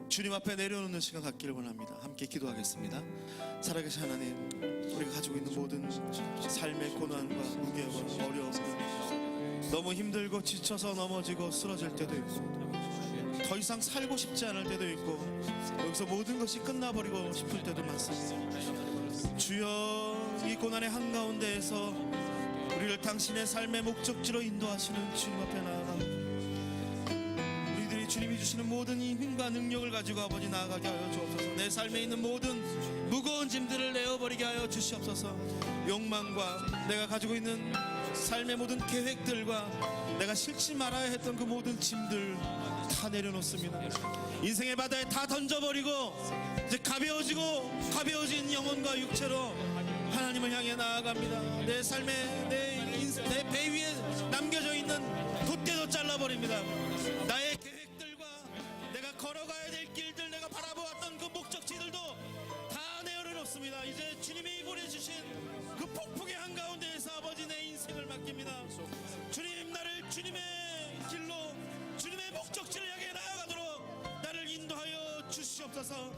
D: 주님 앞에 내려놓는 시간 갖기를 원합니다. 함께 기도하겠습니다. 살아계신 하나님, 우리가 가지고 있는 모든 삶의 고난과 무게와 어려움, 너무 힘들고 지쳐서 넘어지고 쓰러질 때도 있고, 더 이상 살고 싶지 않을 때도 있고, 여기서 모든 것이 끝나버리고 싶을 때도 많습니다. 주여, 이 고난의 한가운데에서 우리를 당신의 삶의 목적지로 인도하시는 주님 앞에 나아갑니다. 우리들이 주님이 주시는 모든 이 힘과 능력을 가지고 아버지 나아가게 하여 주옵소서. 내 삶에 있는 모든 무거운 짐들을 내어버리게 하여 주시옵소서. 욕망과 내가 가지고 있는 삶의 모든 계획들과 내가 싫지 말아야 했던 그 모든 짐들 다 내려놓습니다. 인생의 바다에 다 던져버리고 이제 가벼워진 영혼과 육체로 하나님을 향해 나아갑니다. 내 삶에 내 배 위에 남겨져 있는 돛대도 잘라버립니다. 나의 계획들과 내가 걸어가야 될 길들, 내가 바라보았던 그 목적지들 이제 주님이 보내주신 그 폭풍의 한가운데에서 아버지 내 인생을 맡깁니다. 주님, 나를 주님의 길로, 주님의 목적지를 향해 나아가도록 나를 인도하여 주시옵소서.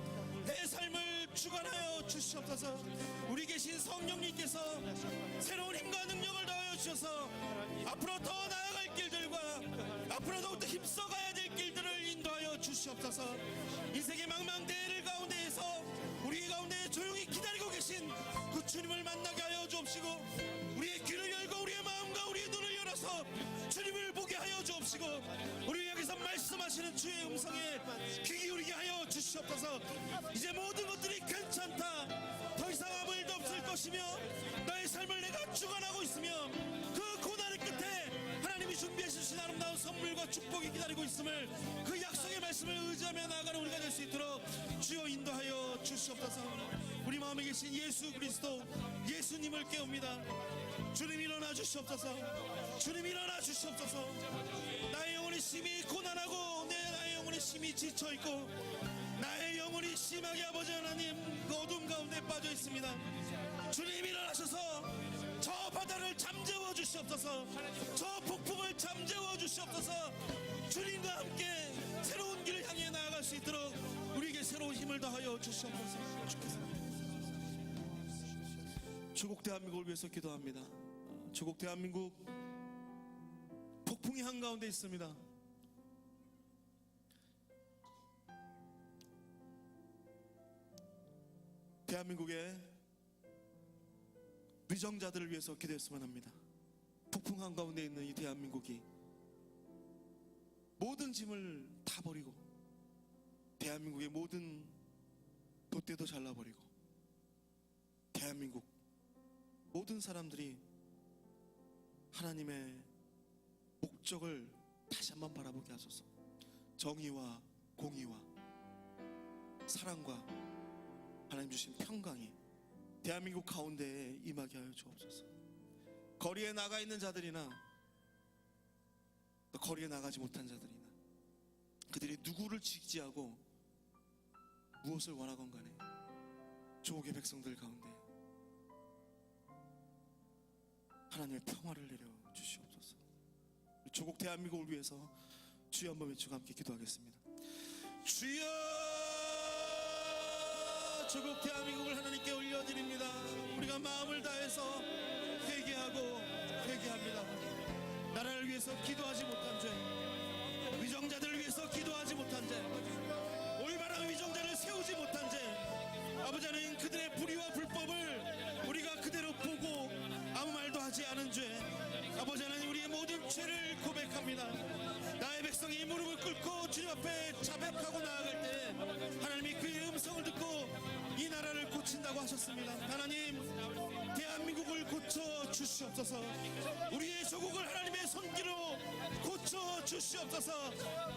D: 내 삶을 주관하여 주시옵소서. 우리 계신 성령님께서 새로운 힘과 능력을 더하여 주셔서 앞으로 더 나아갈 길들과 앞으로 더욱더 힘써가야 될 길들을 인도하여 주시옵소서. 인생의 망망대해를 가운데에서 우리 가운데 조용히 기다리고 계신 그 주님을 만나게 하여 주옵시고, 우리의 귀를 열고 우리의 마음과 우리의 눈을 열어서 주님을 보게 하여 주옵시고, 우리 여기서 말씀하시는 주의 음성에 귀 기울이게 하여 주시옵소서. 이제 모든 것들이 괜찮다, 더 이상 아무 일도 없을 것이며 나의 삶을 내가 주관하고 있으며 그 고난의 끝에 하나님이 준비해 주신 아름다운 선물과 축복이 기다리고 있음을, 그 약속의 말씀을 의지하며 나아가는 우리가 될 수 있도록 주여 인도하여 주시옵소서. 우리 마음에 계신 예수 그리스도, 예수님을 깨웁니다. 주님 일어나 주시옵소서. 주님 일어나 주시옵소서. 나의 영혼이 심히 고난하고 나의 영혼이 심히 지쳐있고 나의 영혼이 심하게 아버지 하나님 그 어둠 가운데 빠져 있습니다. 주님 일어나셔서 저 바다를 잠재워 주시옵소서. 저 폭풍을 잠재워 주시옵소서. 주님과 함께 새로운 길을 향해 나아갈 수 있도록 우리에게 새로운 힘을 더하여 주시옵소서. 주께서 조국 대한민국을 위해서 기도합니다. 조국 대한민국 폭풍이 한가운데 있습니다. 대한민국의 위정자들을 위해서 기도했으면 합니다. 폭풍 한가운데 있는 이 대한민국이 모든 짐을 다 버리고 대한민국의 모든 돛대도 잘라버리고 대한민국 모든 사람들이 하나님의 목적을 다시 한번 바라보게 하소서. 정의와 공의와 사랑과 하나님 주신 평강이 대한민국 가운데에 임하게 하여 주옵소서. 거리에 나가 있는 자들이나 또 거리에 나가지 못한 자들이나 그들이 누구를 지지하고 무엇을 원하건 간에 조국의 백성들 가운데 하나님의 평화를 내려 주시옵소서. 조국 대한민국을 위해서 주여 한번 외치고 함께 기도하겠습니다. 주여, 조국 대한민국을 하나님께 올려드립니다. 우리가 마음을 다해서 회개합니다. 나라를 위해서 기도하지 못한 죄, 위정자들을 위해서 기도하지 못한 죄, 올바른 위정자를 세우지 못한 죄, 아버지 하나님 그들의 불의와 불법을 우리가 그대로 보고 아무 말도 하지 않은 죄, 아버지 하나님 우리의 모든 죄를 고백합니다. 나의 백성이 무릎을 꿇고 주님 앞에 자백하고 나아갈 때 하나님이 그의 음성을 듣고 이 나라를 고친다고 하셨습니다. 하나님 대한민국을 고쳐 주시옵소서. 우리의 조국을 하나님의 손길로 고쳐 주시옵소서.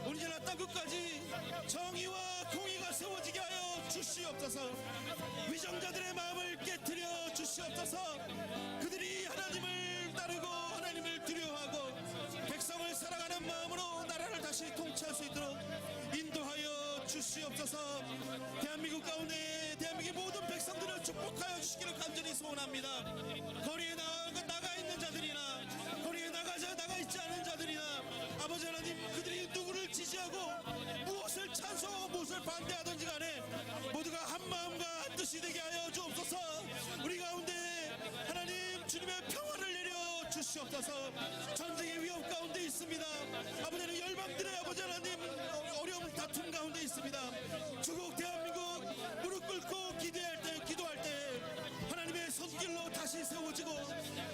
D: 우리나라 땅끝까지 정의와 공의가 세워지게 하여 주시옵소서. 위정자들의 마음을 깨트려 주시옵소서. 그들이 하나님을 따르고 하나님을 두려워하고 백성을 사랑하는 마음으로 나라를 다시 통치할 수 있도록 인도하여 주시옵소서. 대한민국 가운데 대한민국의 모든 백성들을 축복하여 주시기를 간절히 소원합니다. 거리에 나가 있는 자들이나 거리에 나가 있지 않은 자들이나 아버지 하나님 그들이 누구를 지지하고 무엇을 찬성하고 무엇을 반대하든지 간에 모두가 한 마음과 한 뜻이 되게 하여 주옵소서. 우리 가운데 하나님 주님의 평화를 내려 주시옵소서. 전쟁의 위험 가운데 있습니다. 아버지 하나님 열방들의 아버지 하나님 어려움 다툼 가운데 있습니다. 조국 대한민국 무릎 꿇고 기도할 때 하나님의 손길로 다시 세워지고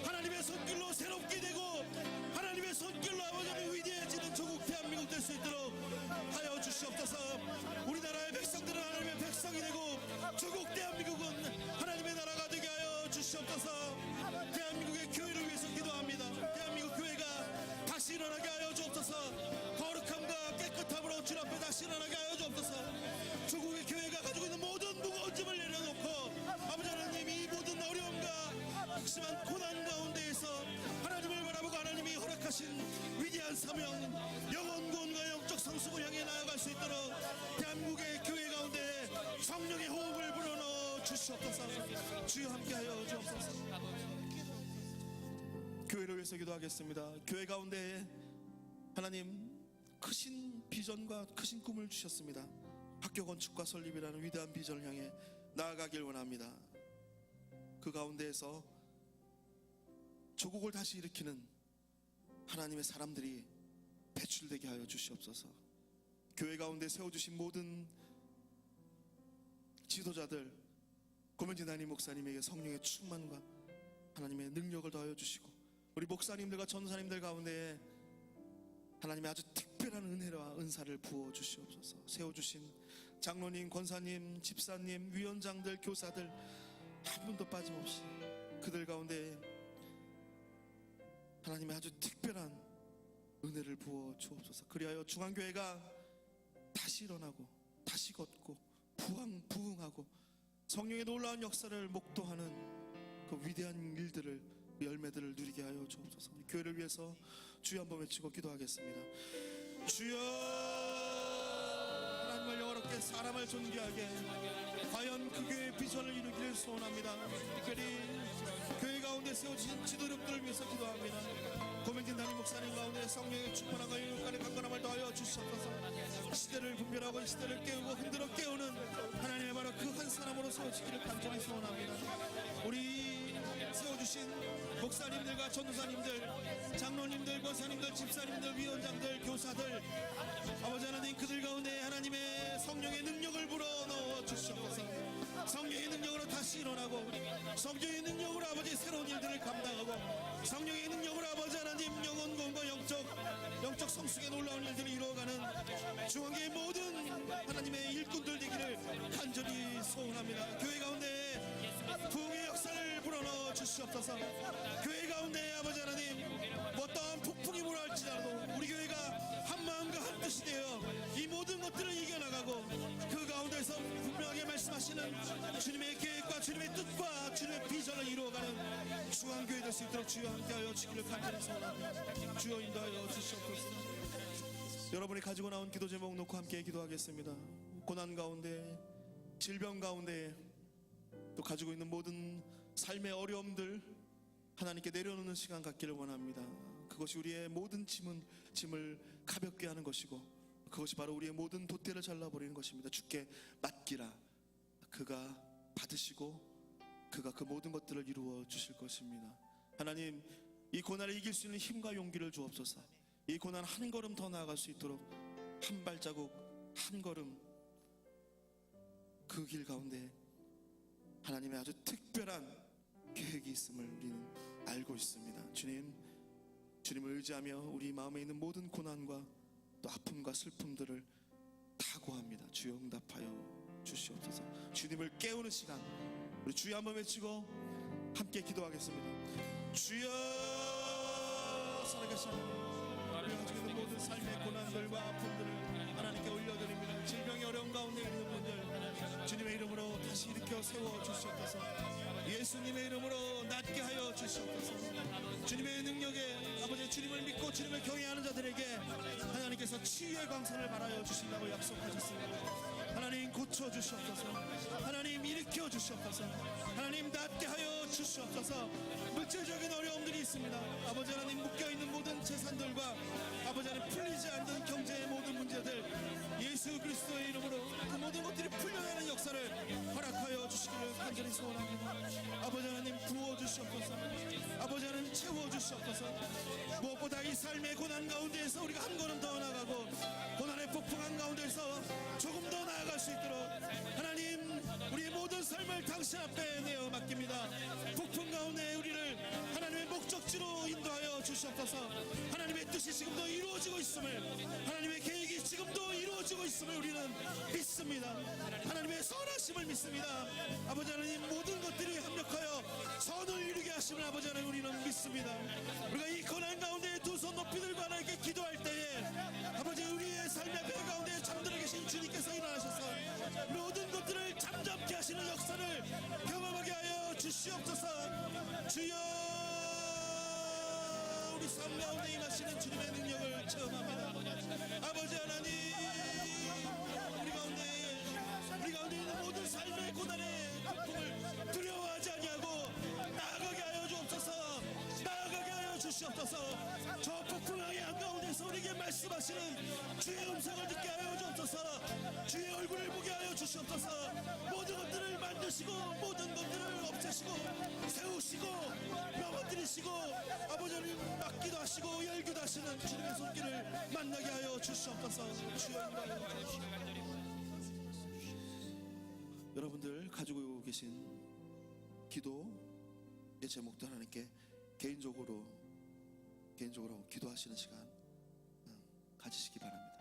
D: 하나님의 손길로 새롭게 되고 하나님의 손길로 아버지 하나님 위대해지는 조국 대한민국 될 수 있도록 하여 주시옵소서. 우리나라의 백성들은 하나님의 백성이 되고 조국 대한민국은 하나님의 나라가 되게 하여 주시옵소서. 대한민국의 교회를 위해서 기도합니다. 대한민국 교회가 다시 일어나게 하여 주옵소서. 거룩함과 깨끗함으로 주님 앞에 다시 일어나게 하여 주옵소서. 조국의 교회가 가지고 있는 모든 무거운 짐을 내려놓고 아버지 하나님 이 모든 어려움과 극심한 고난 가운데에서 하나님을 바라보고 하나님이 허락하신 위대한 사명 영원 구원과 영적 성숙을 향해 나아갈 수 있도록 대한민국의 교회 가운데 성령의 호흡을 불어넣어 주시옵소서. 주여 함께하여 주옵소서. 교회를 위해서 기도하겠습니다. 교회 가운데 하나님 크신 비전과 크신 꿈을 주셨습니다. 학교 건축과 설립이라는 위대한 비전을 향해 나아가길 원합니다. 그 가운데에서 조국을 다시 일으키는 하나님의 사람들이 배출되게 하여 주시옵소서. 교회 가운데 세워주신 모든 지도자들, 고명진 담임 목사님에게 성령의 충만과 하나님의 능력을 더하여 주시고, 우리 목사님들과 전사님들 가운데 하나님의 아주 특별한 은혜와 은사를 부어 주시옵소서. 세워주신 장로님, 권사님, 집사님, 위원장들, 교사들 한 분도 빠짐없이 그들 가운데 하나님의 아주 특별한 은혜를 부어 주옵소서. 그리하여 중앙교회가 다시 일어나고 다시 걷고 부흥하고 성령의 놀라운 역사를 목도하는 그 위대한 일들을, 열매들을 누리게 하여 주옵소서. 교회를 위해서 주여 한번 외치고 기도하겠습니다. 주여, 하나님을 영어롭게 사람을 존귀하게 과연 그 교회의 비전을 이루기를 소원합니다. 특별히 교회 가운데 세워진 지도력들을 위해서 기도합니다. 고명진 담임 목사님 가운데 성령의 충만함과 인간의 강건함을 더하여 주시옵소서. 시대를 분별하고 시대를 깨우고 흔들어 깨우는 하나님의 바로 그 한 사람으로 세워지기를 간절히 소원합니다. 우리 세워주신 목사님들과 전도사님들, 장로님들, 권사님들, 집사님들, 위원장들, 교사들, 아버지 하나님 그들 가운데 하나님의 성령의 능력을 불어넣어 주시옵소서. 성령의 능력으로 다시 일어나고, 성령의 능력으로 아버지 새로운 일들을 감당하고, 성령의 능력으로 아버지 하나님 영혼 구원과 영적 성숙의 놀라운 일들을 이루어가는 중앙교회 모든 하나님의 일꾼들 되기를 간절히 소원합니다. 교회 가운데 부흥의 역사를 불어넣어 주시옵소서. 교회 가운데 아버지 하나님 어떠한 폭풍이 몰아올지라도 우리 교회가 한 마음과 한 뜻이 되어 이 모든 것들을 이겨나가고, 그 가운데서 분명하게 말씀하시는 주님의 계획과 주님의 뜻과 주님의 비전을 이루어가는 중앙교회 될 수 있도록 주여 함께하여 주기를 간절히 소원합니다. 주여 인도하여 주시옵소서. 여러분이 가지고 나온 기도 제목 놓고 함께 기도하겠습니다. 고난 가운데, 질병 가운데, 또 가지고 있는 모든 삶의 어려움들 하나님께 내려놓는 시간 갖기를 원합니다. 그것이 우리의 모든 짐을 가볍게 하는 것이고, 그것이 바로 우리의 모든 돛대를 잘라버리는 것입니다. 주께 맡기라. 그가 받으시고 그가 그 모든 것들을 이루어 주실 것입니다. 하나님, 이 고난을 이길 수 있는 힘과 용기를 주옵소서. 이 고난 한 걸음 더 나아갈 수 있도록 한 발자국 한 걸음 그 길 가운데 하나님의 아주 특별한 계획이 있음을 우리는 알고 있습니다. 주님을 의지하며 우리 마음에 있는 모든 고난과 또 아픔과 슬픔들을 다 고합니다. 주여 응답하여 주시옵소서. 주님을 깨우는 시간, 우리 주여 한번 외치고 함께 기도하겠습니다. 주여, 살아계신 우리가 가지고 있는 모든 삶의 고난들과 아픔들을 하나님께 올려드립니다. 질병의 어려움 가운데 있는 분들 주님의 이름으로 다시 일으켜 세워 주시옵소서. 예수님의 이름으로 낫게 하여 주시옵소서. 주님의 능력에 아버지 주님을 믿고 주님을 경외하는 자들에게 하나님께서 치유의 광선을 발하여 주신다고 약속하셨습니다. 하나님 고쳐 주시옵소서. 하나님 일으켜 주시옵소서. 하나님 낫게 하여 주시옵소서. 물질적인 어려움들이 있습니다. 아버지 하나님 묶여있는 모든 재산들과 아버지 하나님 풀리지 않는 경제의 모든 문제들 예수 그리스도의 이름으로 그 모든 것들이 풀려나는 역사를 허락하여 주시기를 간절히 소원합니다. 아버지 하나님 부어주시옵소서. 아버지 하나님 채워주시옵소서. 무엇보다 이 삶의 고난 가운데에서 우리가 한 걸음 더 나가고 고난의 폭풍한 가운데서 조금 더 나아갈 수 있도록 하나님 우리의 모든 삶을 당신 앞에 내어 맡깁니다. 폭풍 가운데 우리를 하나님의 목적지로 인도하여 주시옵소서. 하나님의 뜻이 지금도 이루어지고 있음을, 하나님의 계획이 지금도 이루어지고 있음을 우리는 믿습니다. 하나님의 선하심을 믿습니다. 아버지 하나님 모든 것들이 합력하여 선을 이루게 하심을 아버지 하나님 우리는 믿습니다. 우리가 이 고난 가운데 두 손 높이 들고 하나님께 기도할 때에 아버지 우리의 삶의 배 가운데 잠들어 계신 주님께서 일어나셔서 모든 것들을 잠잠케 하시는 역사를 경험하게 하여 주시옵소서. 주여, 우리 삶 가운데 임하시는 주님의 능력을 체험합니다. 아버지 하나님 우리 가운데 있는 모든 삶의 고난에 고통을 두려워하지 아니하고 나아가게 하여 주옵소서. 나아가게 하여 주시옵소서. 저 폭풍왕의 한가운데서 우리에게 말씀하시는 주의 음성을 듣게 하여 주옵소서. 주의 얼굴을 보게 하여 주시옵소서. 모든 것들을 만드시고 모든 것들을 없애시고 세우시고 넘어뜨리시고 아버지를 막기도 하시고 열기도 하시는 주님의 손길을 만나게 하여 주시옵소서. 주여 여러분들 가지고 계신 기도의 제목도 하나님께 개인적으로 기도하시는 시간 가지시기 바랍니다.